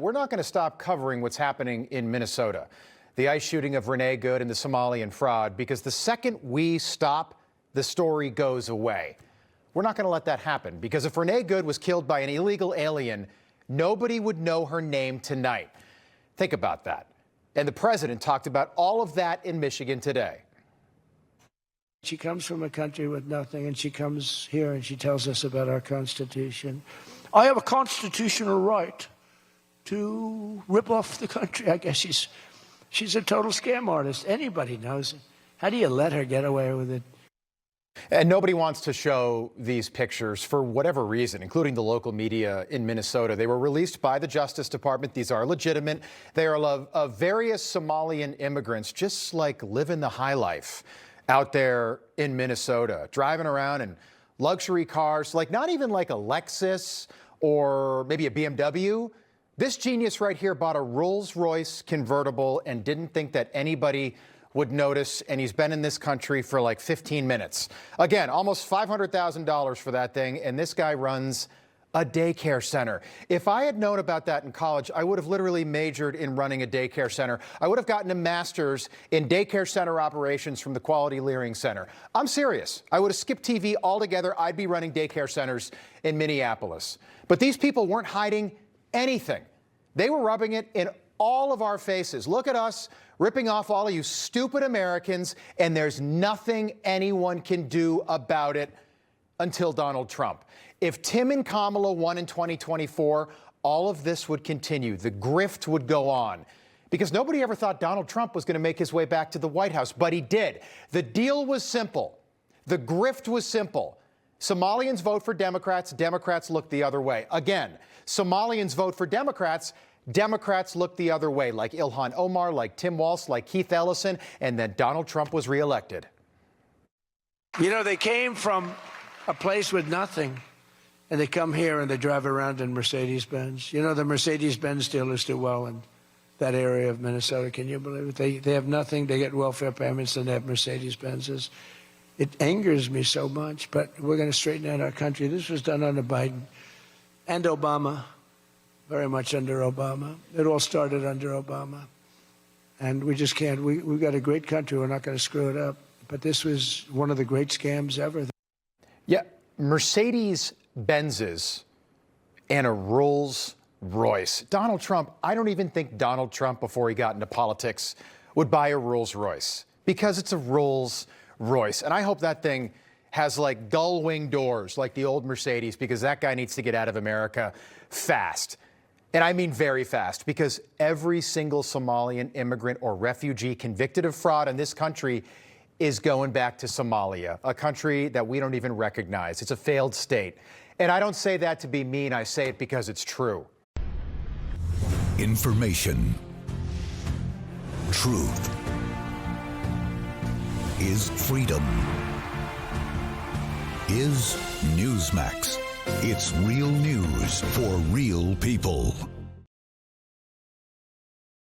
we're not going to stop covering what's happening in Minnesota, the ICE shooting of Renee Good and the Somalian fraud, because the second we stop, the story goes away. We're not going to let that happen, because if Renee Good was killed by an illegal alien, nobody would know her name tonight. Think about that. And the president talked about all of that in Michigan today. She comes from a country with nothing, and she comes here and she tells us about our Constitution. I have a constitutional right to rip off the country. I guess she's a total scam artist. Anybody knows it. How do you let her get away with it? And nobody wants to show these pictures for whatever reason, including the local media in Minnesota. They were released by the Justice Department. These are legitimate. They are of various Somalian immigrants, just like living the high life out there in Minnesota, driving around in luxury cars, like not even like a Lexus or maybe a BMW. This genius right here bought a Rolls-Royce convertible and didn't think that anybody would notice, and he's been in this country for like 15 minutes. Again, almost $500,000 for that thing, and this guy runs a daycare center. If I had known about that in college, I would have literally majored in running a daycare center. I would have gotten a master's in daycare center operations from the Quality Learning Center. I'm serious. I would have skipped TV altogether. I'd be running daycare centers in Minneapolis. But these people weren't hiding anything. They were rubbing it in all of our faces. Look at us ripping off all of you stupid Americans, and there's nothing anyone can do about it until Donald Trump. If Tim and Kamala won in 2024, all of this would continue. The grift would go on, because nobody ever thought Donald Trump was going to make his way back to the White House, but he did. The deal was simple. The grift was simple. Somalians vote for Democrats. Democrats look the other way. Again, Somalians vote for Democrats. Democrats look the other way, like Ilhan Omar, like Tim Walz, like Keith Ellison, and then Donald Trump was reelected. You know, they came from a place with nothing, and they come here and they drive around in Mercedes-Benz. You know, the Mercedes-Benz dealers do well in that area of Minnesota. Can you believe it? They have nothing. They get welfare payments, and they have Mercedes-Benzes. It angers me so much, but we're going to straighten out our country. This was done under Biden and Obama, very much under Obama. It all started under Obama. And we just can't. We've got a great country. We're not going to screw it up. But this was one of the great scams ever. Yeah, Mercedes-Benzes and a Rolls-Royce. Donald Trump, I don't even think Donald Trump, before he got into politics, would buy a Rolls-Royce, because it's a Rolls-Royce. And I hope that thing has like gull-wing doors like the old Mercedes, because that guy needs to get out of America fast. And I mean very fast, because every single Somalian immigrant or refugee convicted of fraud in this country is going back to Somalia, a country that we don't even recognize. It's a failed state. And I don't say that to be mean. I say it because it's true. Information. Truth is freedom. Is Newsmax. It's real news for real people.